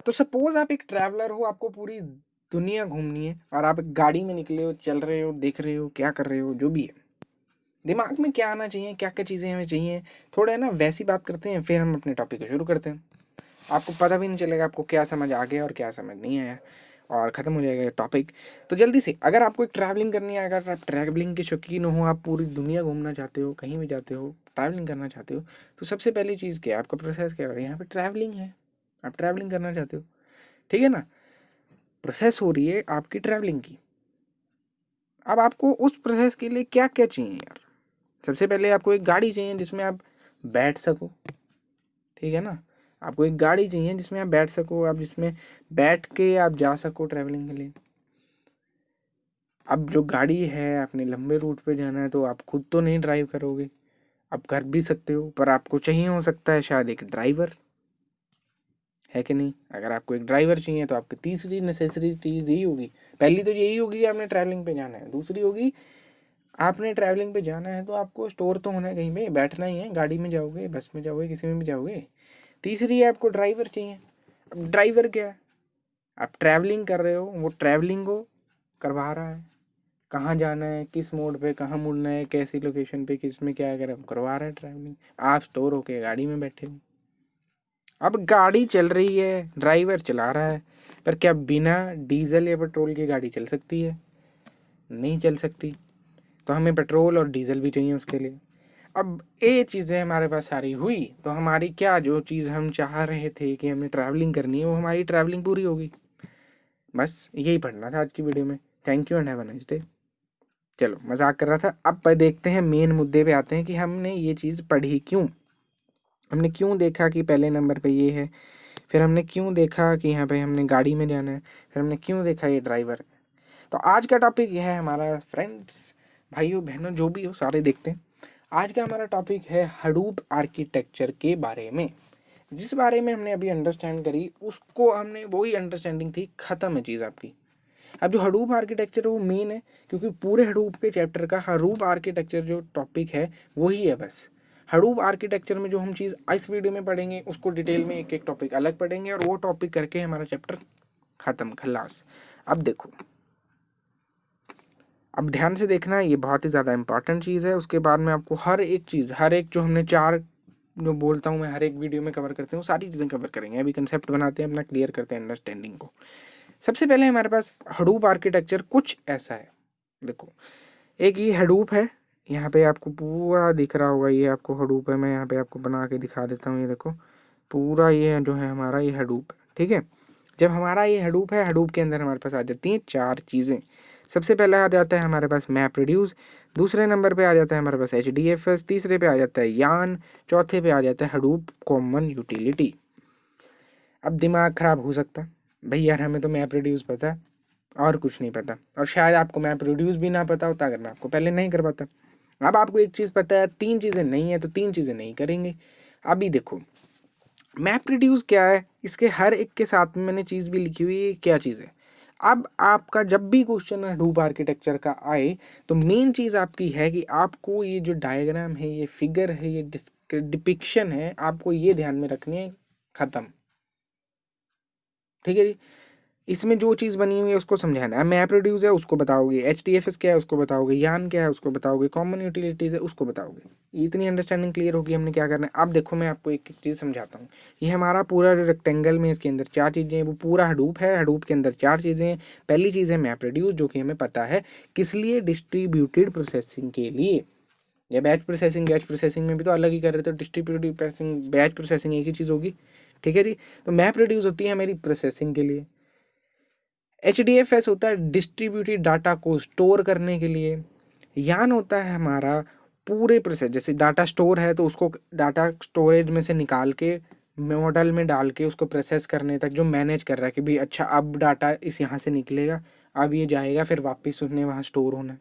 तो सपोज आप एक ट्रैवलर हो, आपको पूरी दुनिया घूमनी है और आप गाड़ी में निकले हो, चल रहे हो, देख रहे हो, क्या कर रहे हो, जो भी है, दिमाग में क्या आना चाहिए, क्या क्या चीज़ें हमें चाहिए, थोड़ा है ना वैसी बात करते हैं, फिर हम अपने टॉपिक को शुरू करते हैं। आपको पता भी नहीं चलेगा आपको क्या समझ आ गया और क्या समझ नहीं आया, और ख़त्म हो जाएगा टॉपिक। तो जल्दी से, अगर आपको एक ट्रैवलिंग करनी है, अगर आप ट्रैवलिंग के शौकीन हो, आप पूरी दुनिया घूमना चाहते हो, कहीं भी जाते हो, ट्रैवलिंग करना चाहते हो, तो सबसे पहली चीज़ क्या है, आपका प्रोसेस क्या है, यहाँ पे ट्रैवलिंग है, आप ट्रैवलिंग करना चाहते हो, ठीक है ना, प्रोसेस हो रही है आपकी ट्रैवलिंग की। अब आपको उस प्रोसेस के लिए क्या क्या चाहिए यार, सबसे पहले आपको एक गाड़ी चाहिए जिसमें आप बैठ सको, ठीक है ना, आपको एक गाड़ी चाहिए जिसमें आप बैठ सको, आप जिसमें बैठ के आप जा सको ट्रैवलिंग के लिए। अब जो गाड़ी है, आपने लंबे रूट पे जाना है, तो आप खुद तो नहीं ड्राइव करोगे, आप कर भी सकते हो, पर आपको चाहिए हो सकता है शायद एक ड्राइवर, है कि नहीं। अगर आपको एक ड्राइवर चाहिए तो आपकी तीसरी नेसेसरी चीज़ यही होगी, पहली तो यही होगी कि आपने ट्रैवलिंग पे जाना है, दूसरी होगी आपने ट्रैवलिंग पे जाना है तो आपको स्टोर तो होना है, कहीं पे बैठना ही है, गाड़ी में जाओगे, बस में जाओगे, किसी में भी जाओगे। तीसरी है आपको ड्राइवर चाहिए। अब ड्राइवर क्या है, आप ट्रैवलिंग कर रहे हो, वो ट्रैवलिंग को करवा रहा है, कहाँ जाना है, किस मोड पे कहाँ मुड़ना है, कैसी लोकेशन पे किस में क्या अगर करवा रहा है ट्रैवलिंग, आप स्टोर होके गाड़ी में बैठे हो। अब गाड़ी चल रही है, ड्राइवर चला रहा है, पर क्या बिना डीजल या पेट्रोल की गाड़ी चल सकती है? नहीं चल सकती, तो हमें पेट्रोल और डीजल भी चाहिए उसके लिए। अब ये चीज़ें हमारे पास सारी हुई तो हमारी क्या, जो चीज़ हम चाह रहे थे कि हमें ट्रैवलिंग करनी है, वो हमारी ट्रैवलिंग पूरी होगी। बस यही पढ़ना था आज की वीडियो में। Thank you and have a nice day. चलो मजाक कर रहा था, अब पर देखते हैं मेन मुद्दे पे आते हैं कि हमने ये चीज़ पढ़ी क्यों, हमने क्यों देखा कि पहले नंबर पे ये है, फिर हमने क्यों देखा कि यहाँ पे हमने गाड़ी में जाना है, फिर हमने क्यों देखा ये ड्राइवर। तो आज का टॉपिक यह है हमारा, फ्रेंड्स, भाइयों बहनों जो भी हो सारे देखते हैं। आज का हमारा टॉपिक है हडूप आर्किटेक्चर के बारे में। जिस बारे में हमने अभी अंडरस्टैंड करी उसको हमने, वही अंडरस्टैंडिंग थी, ख़त्म है चीज़ आपकी। अब जो हडूप आर्किटेक्चर वो मेन है, क्योंकि पूरे हडूप के चैप्टर का हडूप आर्किटेक्चर जो टॉपिक है वही है बस। हडूप आर्किटेक्चर में जो हम चीज़ इस वीडियो में पढ़ेंगे उसको डिटेल में एक एक टॉपिक अलग पढ़ेंगे, और वो टॉपिक करके हमारा चैप्टर ख़त्म, खलास। अब देखो, अब ध्यान से देखना, ये बहुत ही ज़्यादा इंपॉर्टेंट चीज़ है। उसके बाद में आपको हर एक चीज़, हर एक जो हमने चार जो बोलता हूँ मैं हर एक वीडियो में कवर करते हैं, वो सारी चीज़ें कवर करेंगे। अभी कंसेप्ट बनाते हैं अपना, क्लियर करते हैं अंडरस्टैंडिंग को। सबसे पहले हमारे पास हडूप आर्किटेक्चर कुछ ऐसा है, देखो, एक ये हडूप है, यहाँ पे आपको पूरा दिख रहा होगा, ये आपको हडूप है, मैं यहाँ पे आपको बना के दिखा देता हूँ, ये देखो पूरा ये जो है हमारा ये हडूप है, ठीक है। जब हमारा ये हडूप है, हडूप के अंदर हमारे पास आ जाती हैं चार चीज़ें। सबसे पहले आ जाता है हमारे पास मैप रिड्यूस, दूसरे नंबर पे आ जाता है हमारे पास HDFS, तीसरे पे आ जाता है यान, चौथे पे आ जाता है हडूप कॉमन यूटिलिटी। अब दिमाग ख़राब हो सकता है, भाई यार हमें तो मैप रिड्यूस पता है और कुछ नहीं पता, और शायद आपको मैप रिड्यूस भी ना पता होता अगर मैं आपको पहले नहीं करवाता। अब आपको एक चीज़ पता है, तीन चीज़ें नहीं है, तो तीन चीज़ें नहीं करेंगे। अभी देखो मैप रिड्यूस क्या है, इसके हर एक के साथ में मैंने चीज़ भी लिखी हुई है क्या चीज़ है। अब आपका जब भी क्वेश्चन हडूप आर्किटेक्चर का आए तो मेन चीज़ आपकी है कि आपको ये जो डायग्राम है, ये फिगर है, ये डिपिक्शन है, आपको ये ध्यान में रखनी है, ख़त्म, ठीक है जी। इसमें जो चीज़ बनी हुई है उसको समझाना है। मैप रिड्यूस है उसको बताओगे, HDFS क्या है उसको बताओगे, यान क्या है उसको बताओगे, कॉमन यूटिलिटीज़ है उसको बताओगे। इतनी अंडरस्टैंडिंग क्लियर होगी हमने क्या करना है। अब देखो मैं आपको एक एक चीज़ समझाता हूँ। ये हमारा पूरा जो रेक्टेंगल में इसके अंदर चार चीज़ें हैं, वो पूरा हडूप है, हडूप के अंदर चार चीज़ें हैं। पहली चीज़ है मैप रिड्यूस, जो कि हमें पता है किस लिए, डिस्ट्रीब्यूटेड प्रोसेसिंग के लिए। या बैच प्रोसेसिंग में भी तो अलग ही कर रहे थे, डिस्ट्रीब्यूटेड प्रोसेसिंग बैच प्रोसेसिंग एक ही चीज़ होगी, ठीक है जी। तो मैप रिड्यूस होती है हमारी प्रोसेसिंग के लिए। HDFS होता है डिस्ट्रीब्यूटेड डाटा को स्टोर करने के लिए। यान होता है हमारा पूरे प्रोसेस, जैसे डाटा स्टोर है तो उसको डाटा स्टोरेज में से निकाल के मॉडल में डाल के उसको प्रोसेस करने तक जो मैनेज कर रहा है कि भाई अच्छा अब डाटा इस यहाँ से निकलेगा, अब ये जाएगा, फिर वापस उसने वहाँ स्टोर होना है।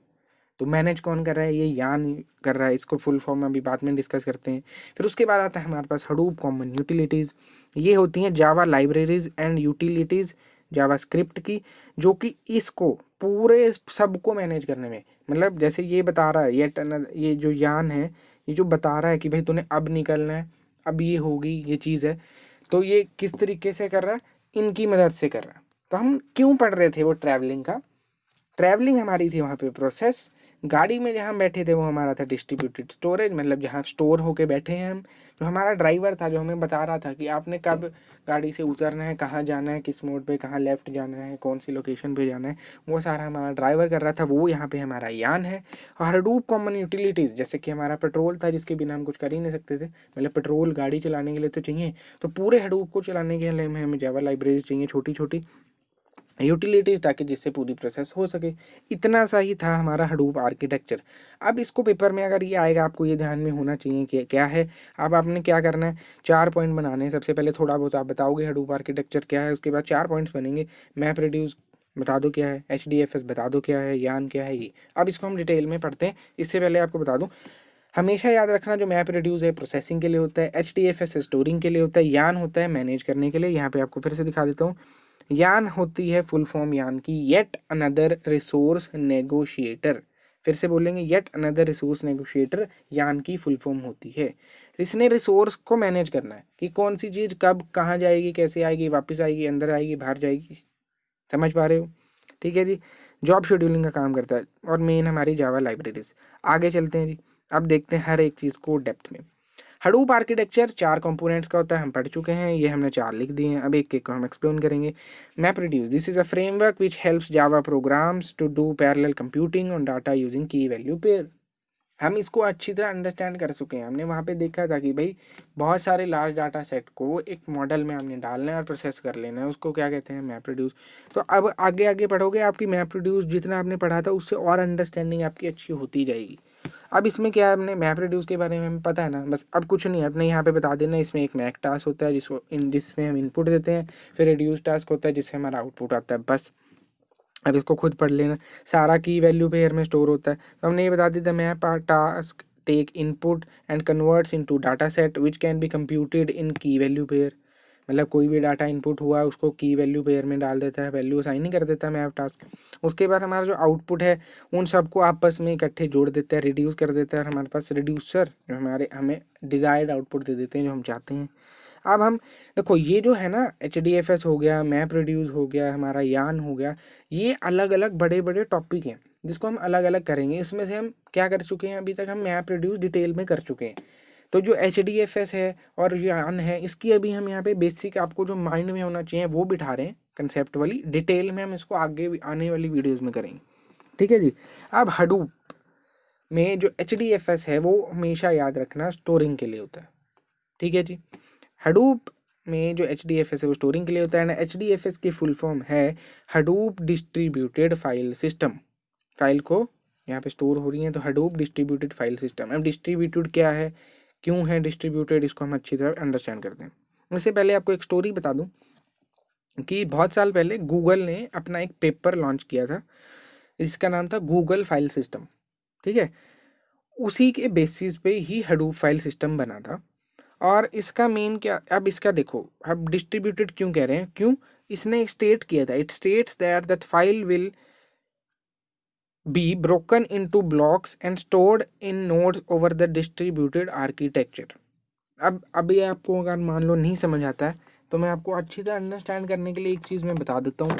तो मैनेज कौन कर रहा है, ये यान कर रहा है। इसको फुल फॉर्म अभी बाद में डिस्कस करते हैं। फिर उसके बाद आता है हमारे पास हडूप कॉमन यूटिलिटीज़। ये होती हैं Java libraries and utilities JavaScript की, जो कि इसको पूरे सबको मैनेज करने में, मतलब जैसे ये बता रहा है, ये जो यान है, ये जो बता रहा है कि भाई तूने अब निकलना है, अब ये होगी ये चीज़ है, तो ये किस तरीके से कर रहा है, इनकी मदद से कर रहा। तो हम क्यों पढ़ रहे थे वो ट्रैवलिंग का, ट्रैवलिंग हमारी थी वहाँ पे प्रोसेस, गाड़ी में जहाँ बैठे थे वो हमारा था डिस्ट्रीब्यूटेड स्टोरेज, मतलब जहाँ स्टोर होके बैठे हैं हम। जो हमारा ड्राइवर था जो हमें बता रहा था कि आपने कब गाड़ी से उतरना है, कहाँ जाना है, किस मोड पे, कहाँ लेफ्ट जाना है, कौन सी लोकेशन पे जाना है, वो सारा हमारा ड्राइवर कर रहा था। वो यहाँ पे हमारा यान है। और हडूप कॉमन यूटिलिटीज़, जैसे कि हमारा पेट्रोल था जिसके बिना हम कुछ कर ही नहीं सकते थे, मतलब पेट्रोल गाड़ी चलाने के लिए तो चाहिए, तो पूरे हडूप को चलाने के लिए हमें जावा लाइब्रेरी चाहिए छोटी छोटी यूटिलिटीज़, ताकि जिससे पूरी प्रोसेस हो सके। इतना सा ही था हमारा हडूप आर्किटेक्चर। अब इसको पेपर में अगर ये आएगा, आपको ये ध्यान में होना चाहिए कि क्या है। अब आपने क्या करना है, 4 पॉइंट बनाने हैं। सबसे पहले थोड़ा बहुत आप बताओगे हडूप आर्किटेक्चर क्या है, उसके बाद 4 पॉइंट्स बनेंगे। मैप रिड्यूस बता दो क्या है, HDFS बता दो क्या है, यान क्या है। ये अब इसको हम डिटेल में पढ़ते हैं। इससे पहले आपको बता दूं, हमेशा याद रखना, जो मैप रिड्यूस है प्रोसेसिंग के लिए होता है, HDFS स्टोरिंग के लिए होता है, यान होता है मैनेज करने के लिए। यहाँ पे आपको फिर से दिखा देता हूँ। यान होती है फुल फॉर्म यान की, येट अनदर रिसोर्स नेगोशिएटर। फिर से बोलेंगे, येट अनदर रिसोर्स नेगोशिएटर यान की फुल फॉर्म होती है। इसने रिसोर्स को मैनेज करना है कि कौन सी चीज़ कब कहाँ जाएगी, कैसे आएगी, वापस आएगी, अंदर आएगी, बाहर जाएगी। समझ पा रहे हो? ठीक है जी। जॉब शेड्यूलिंग का काम करता है और मेन हमारी जावा लाइब्रेरीज। आगे चलते हैं जी। अब देखते हैं हर एक चीज़ को डेप्थ में। हडूप आर्किटेक्चर 4 कंपोनेंट्स का होता है, हम पढ़ चुके हैं, ये हमने 4 लिख दिए हैं। अब एक एक को हम एक्सप्लेन करेंगे। Map reduce, this is a framework which helps Java programs to do parallel computing on data using key value pair. हम इसको अच्छी तरह अंडरस्टैंड कर चुके हैं। हमने वहाँ पे देखा था कि भाई बहुत सारे लार्ज डाटा सेट को एक मॉडल में हमने डालना है और प्रोसेस कर लेना है, उसको क्या कहते हैं, मैप रिड्यूस। तो अब आगे आगे पढ़ोगे, आपकी मैप रिड्यूस जितना आपने पढ़ा था उससे और अंडरस्टैंडिंग आपकी अच्छी होती जाएगी। अब इसमें क्या है, हमने मैप रिड्यूस के बारे में हमें पता है ना, बस अब कुछ नहीं है, अपने यहाँ पे बता देना। इसमें एक मैक टास्क होता है जिसमें हम इनपुट देते हैं, फिर रिड्यूस टास्क होता है जिससे हमारा आउटपुट आता है, बस। अब इसको खुद पढ़ लेना। सारा की वैल्यू पेयर में स्टोर होता है, तो हमने ये बता दी, the map task take input and converts into data set which can be computed in key value pair. मतलब कोई भी डाटा इनपुट हुआ उसको की वैल्यू पेयर में डाल देता है, वैल्यू असाइन नहीं कर देता मैप टास्क। उसके बाद हमारा जो आउटपुट है उन सबको आपस में इकट्ठे जोड़ देता है, रिड्यूस कर देता है, और हमारे पास रिड्यूसर जो हमें डिज़ायर्ड आउटपुट दे देते हैं जो हम चाहते हैं। अब हम देखो, ये जो है ना, HDFS हो गया, मैप रिड्यूस हो गया, हमारा यान हो गया, ये अलग अलग बड़े बड़े टॉपिक हैं जिसको हम अलग अलग करेंगे। इसमें से हम क्या कर चुके हैं, अभी तक हम मैप रिड्यूस डिटेल में कर चुके हैं। तो जो HDFS है और यान है, इसकी अभी हम यहाँ पे बेसिक आपको जो माइंड में होना चाहिए वो बिठा रहे हैं, कंसेप्ट वाली। डिटेल में हम इसको आगे आने वाली वीडियोज़ में करेंगे। ठीक है जी। अब हडूप में जो HDFS है वो हमेशा याद रखना स्टोरिंग के लिए होता है। ठीक है जी। हडूप में जो HDFS है वो स्टोरिंग के लिए होता है, ना। HDFS की फुल फॉर्म है Hadoop distributed file system. File को यहाँ पे स्टोर हो रही है, तो हडूप डिस्ट्रीब्यूटेड फाइल सिस्टम। अब डिस्ट्रीब्यूटेड क्या है, क्यों है डिस्ट्रीब्यूटेड, इसको हम अच्छी तरह अंडरस्टैंड करते हैं। इससे पहले आपको एक स्टोरी बता दूं कि बहुत साल पहले गूगल ने अपना एक पेपर लॉन्च किया था, इसका नाम था गूगल फाइल सिस्टम। ठीक है, उसी के बेसिस पे ही हडूप फाइल सिस्टम बना था। और इसका मेन क्या, अब इसका देखो, अब डिस्ट्रीब्यूटेड क्यों कह रहे हैं, क्यों, इसने स्टेट किया था, it states that file will be broken into blocks and stored in nodes over the distributed architecture. अब अभी आपको अगर मान लो नहीं समझ आता है, तो मैं आपको अच्छी तरह अंडरस्टैंड करने के लिए एक चीज़ मैं बता देता हूँ।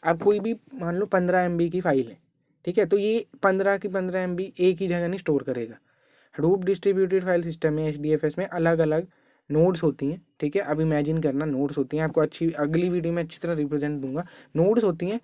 आप कोई भी मान लो 15 MB की फ़ाइल है, ठीक है, तो ये 15 की 15 MB एक ही जगह नहीं स्टोर करेगा। हडूप डिस्ट्रीब्यूटेड फाइल सिस्टम में HDFS में अलग अलग नोड्स होती हैं। ठीक है, अब इमेजिन करना, नोड्स होती हैं, आपको अच्छी अगली वीडियो में अच्छी तरह रिप्रेजेंट दूंगा। नोड्स होती हैं,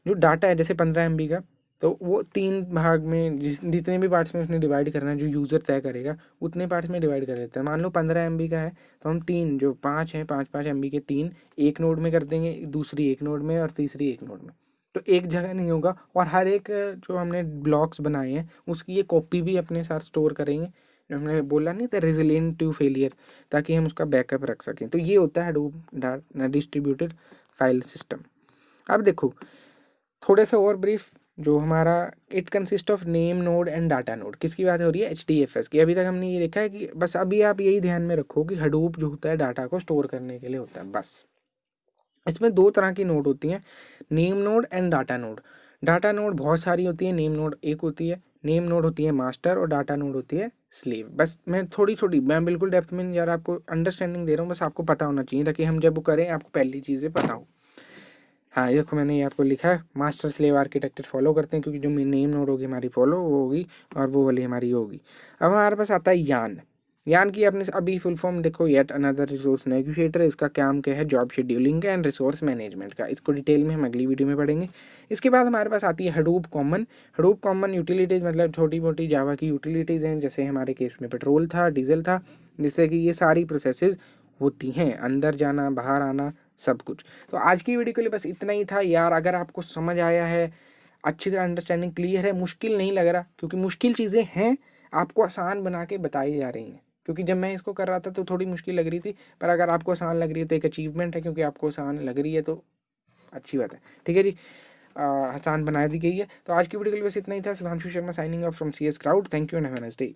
जो डाटा है जैसे 15 MB का, तो वो 3 भाग में, जितने भी पार्ट्स में उसने डिवाइड करना है, जो यूज़र तय करेगा उतने पार्ट्स में डिवाइड कर देता है। मान लो 15 MB का है, तो हम 3 जो 5 हैं, 5 MB के 3 एक नोड में कर देंगे, दूसरी एक नोड में और तीसरी एक नोड में। तो एक जगह नहीं होगा, और हर एक जो हमने ब्लॉक्स बनाए हैं उसकी ये कॉपी भी अपने साथ स्टोर करेंगे, जो हमने बोला नहीं था, रेजिलिएंट टू फेलियर, ताकि हम उसका बैकअप रख सकें। तो ये होता है हडूप डिस्ट्रीब्यूटेड फाइल सिस्टम। अब देखो थोड़े से और ब्रीफ, जो हमारा it consist of name node and data node, किसकी बात हो रही है, HDFS की। अभी तक हमने ये देखा है कि बस अभी आप यही ध्यान में रखो कि हडूप जो होता है डाटा को स्टोर करने के लिए होता है, बस। इसमें 2 तरह की नोड होती हैं, name node and data node. Data node बहुत सारी होती है, नेम नोड एक होती है। नेम नोड होती है मास्टर और डाटा नोड होती है स्लेव। बस मैं बिल्कुल डेप्थ में नहीं जा रहा, आपको अंडरस्टैंडिंग दे रहा हूँ, बस आपको पता होना चाहिए ताकि हम जब वो करें आपको पहली चीज़ें पता हो। हाँ ये देखो मैंने ये आपको लिखा है, मास्टर स्लेव आर्किटेक्चर फॉलो करते हैं क्योंकि जो नेम नोड होगी हमारी फॉलो वो होगी और वो वाली हमारी होगी। अब हमारे पास आता है यान। यान की आपने अभी फुल फॉर्म देखो, येट अनदर रिसोर्स नेगोशिएटर। इसका काम क्या है, जॉब शेड्यूलिंग का एंड रिसोर्स मैनेजमेंट का। इसको डिटेल में हम अगली वीडियो में पढ़ेंगे। इसके बाद हमारे पास आती है Hadoop common. Hadoop common utilities मतलब छोटी मोटी जावा की यूटिलिटीज़ हैं, जैसे हमारे केस में पेट्रोल था, डीजल था, जिससे कि ये सारी प्रोसेसेस होती हैं, अंदर जाना बाहर आना सब कुछ। तो आज की वीडियो के लिए बस इतना ही था यार। अगर आपको समझ आया है, अच्छी तरह अंडरस्टैंडिंग क्लियर है, मुश्किल नहीं लग रहा, क्योंकि मुश्किल चीज़ें हैं आपको आसान बना के बताई जा रही हैं। क्योंकि जब मैं इसको कर रहा था तो थोड़ी मुश्किल लग रही थी, पर अगर आपको आसान लग रही है तो एक अचीवमेंट है, क्योंकि आपको आसान लग रही है तो अच्छी बात है। ठीक है जी, आसान बना दी गई है। तो आज की वीडियो के लिए बस इतना ही था। Sudhanshu Sharma signing off from CS crowd. Thank you and have a nice day.